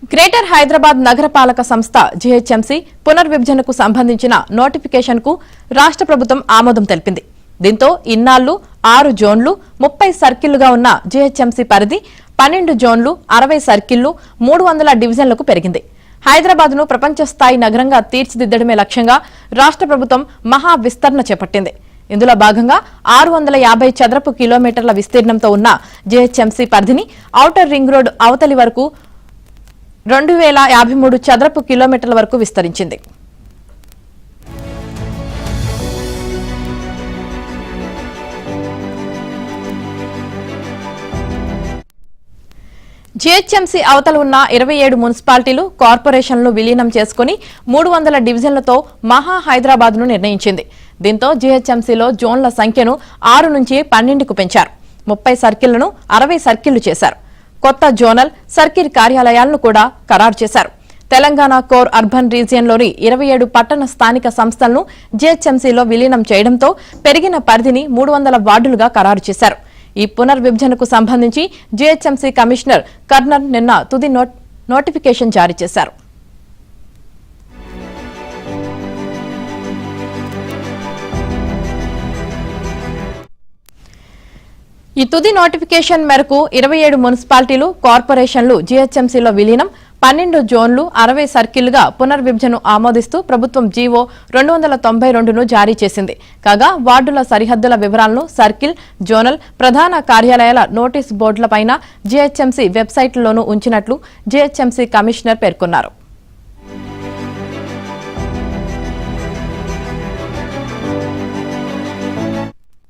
Greater Hyderabad నగరపాలక సంస్థ GHMC పునర్విభజనకు సంబంధించిన నోటిఫికేషన్కు రాష్ట్ర ప్రభుత్వం ఆమోదం తెలిపింది. దీంతో ఇన్నాళ్లు 6 జోన్లు 30 సర్కిళ్లుగా ఉన్న జీహెచ్ఎంసీ పరిధి 12 జోన్లు 60 సర్కిళ్లు 300 డివిజన్లకు పెరిగింది. హైదరాబాద్ను ప్రపంచ స్థాయి నగరంగా తీర్చిదిద్దడమే లక్ష్యంగా రాష్ట్ర ప్రభుత్వం మహా విస్తరణ చేపట్టింది. ఇందులో భాగంగా 650 చదరపు కిలోమీటర్ల విస్తీర్ణంతో ఉన్న జీహెచ్ఎంసీ పరిధిని ఔటర్ రింగ్ రోడ్ అవతలి వరకు 2053 చదరపు కిలోమీటర్ల వరకు విస్తరించింది. జీహెచ్ఎంసీ అవతల ఉన్న 27 మున్సిపాలిటీలు కార్పొరేషన్లు విలీనం చేసుకుని 300 డివిజన్లతో మహా హైదరాబాద్ను నిర్ణయించింది. దీంతో జీహెచ్ఎంసీలో జోన్ల సంఖ్యను 6 నుంచి 12కు పెంచారు. 30 సర్కిళ్లను 60 సర్కిళ్లు చేశారు. కొత్త జోనల్ సర్కిల్ కార్యాలయాలను కూడా ఖరారు చేశారు. తెలంగాణ కోర్ అర్బన్ రీజియన్లోని 27 పట్టణ స్థానిక సంస్థలను జీహెచ్ఎంసీలో విలీనం చేయడంతో పెరిగిన పరిధిని 300 వార్డులుగా ఖరారు చేశారు. ఈ పునర్విభజనకు సంబంధించి జీహెచ్ఎంసీ కమిషనర్ కర్నల్ నిన్న తుది నోటిఫికేషన్ జారీ చేశారు. ఈ తుది నోటిఫికేషన్ మేరకు 27 మున్సిపాలిటీలు కార్పొరేషన్లు జీహెచ్ఎంసీలో విలీనం, 12 జోన్లు 60 సర్కిళ్లుగా పునర్విభజనను ఆమోదిస్తూ ప్రభుత్వం జీవో 292ను జారీ చేసింది. కాగా వార్డుల సరిహద్దుల వివరాలను సర్కిల్, జోనల్, ప్రధాన కార్యాలయాల నోటీసు బోర్డులపైన జీహెచ్ఎంసీ వెబ్సైట్లలోనూ ఉంచినట్లు జీహెచ్ఎంసీ కమిషనర్ పేర్కొన్నారు.